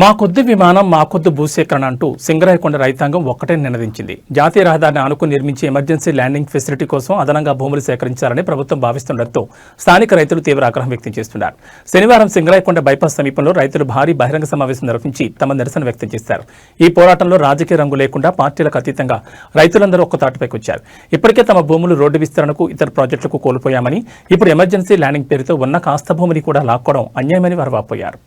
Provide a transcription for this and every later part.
మా కొద్ది విమానం మా కొద్ది భూసేకరణ అంటూ సింగరాయకొండ రైతాంగం ఒక్కటే నినదించింది. జాతీయ రహదారిని ఆనుకుని నిర్మించే ఎమర్జెన్సీ ల్యాండింగ్ ఫెసిలిటీ కోసం అదనంగా భూములు సేకరించాలని ప్రభుత్వం భావిస్తుండటంతో స్థానిక రైతులు తీవ్ర ఆగ్రహం వ్యక్తం చేస్తున్నారు. శనివారం సింగరాయకొండ బైపాస్ సమీపంలో రైతులు భారీ బహిరంగ సమావేశం నిర్వహించి తమ నిరసన వ్యక్తం చేశారు. ఈ పోరాటంలో రాజకీయ రంగు లేకుండా పార్టీలకు అతీతంగా రైతులందరూ ఒక్క తాటిపైకి వచ్చారు. ఇప్పటికే తమ భూములు రోడ్డు విస్తరణకు ఇతర ప్రాజెక్టులకు కోల్పోయామని, ఇప్పుడు ఎమర్జెన్సీ ల్యాండింగ్ పేరుతో ఉన్న కాస్త భూమిని కూడా లాక్కోవడం అన్యాయమని వారు వాపోయారు.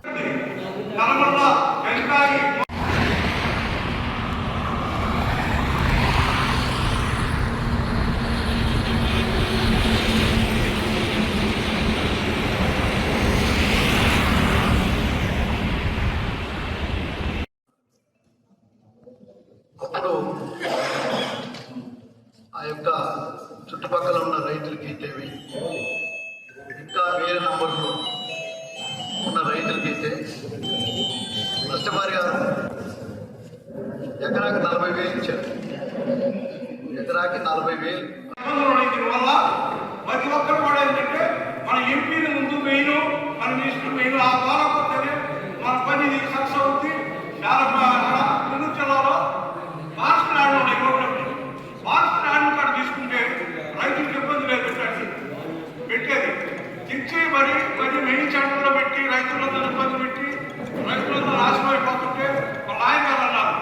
అప్పుడు ఆ యొక్క చుట్టుపక్కల ఉన్న రైతులకి ఇచ్చేవి, ఇంకా వేరే నంబర్లు ఉన్న రైతులకైతే నష్టపరిహారం ఎకరాకి 40,000 ఇచ్చారు. ఎకరాకి 40,000. వల్ల ప్రతి ఒక్కరు కూడా ఏంటంటే మన ఎంపీని ముందు మెయిన్, మన మినిస్టర్ మెయిన్, ఆ ద్వారా కొత్తనే మన పని సక్సెస్ అవుతుంది. నెల్లూరు జిల్లాలో marks land marks land card తీసుకుంటే రైతులకు ఇబ్బంది లేదు పెట్టేది తెచ్చి మరి మెయిన్ సెంటర్లో పెట్టి రైతులందరూ ఇబ్బంది పెట్టి రైతులందరూ నాశనమైపోతుంటే ఒక నాయకులు అన్నారు,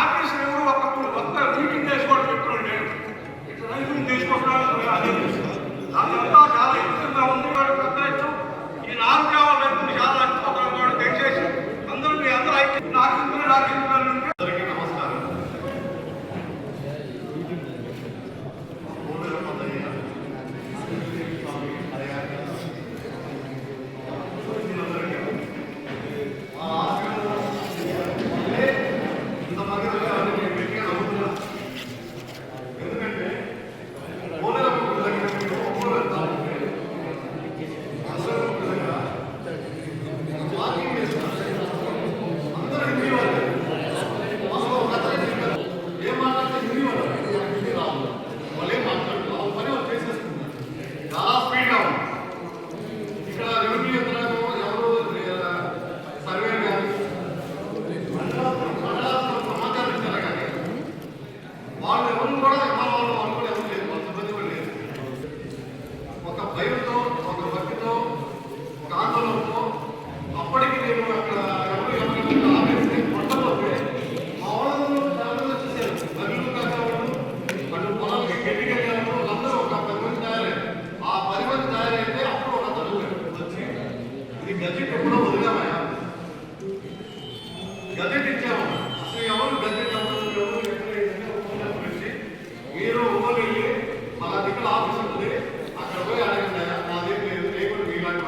ఆఫీసులు ఎవరు ఒక్క మీటింగ్ చేసుకోవడం పెట్టుకోండి, నేను ఇట్లా రైతులు తీసుకుంటున్నాను. అదే అదంతా చాలా ఇబ్బందిగా ఉంది. పెద్ద రైతు ఈ 4 గ్రామాల రైతులు చాలా నష్టపోతారు. దయచేసి అందరూ మీ అందరూ నాకు గజెట్ ఎప్పుడో వదిలేమయ్యా, గజెట్ ఇచ్చాము. అసలు ఎవరు గజెట్ మీరు వెళ్ళి మా దగ్గర ఆఫీస్ ఉంటుంది, అక్కడ పోయి అడగండి, మా దగ్గర లేదు, లేకుండా మీలాంటి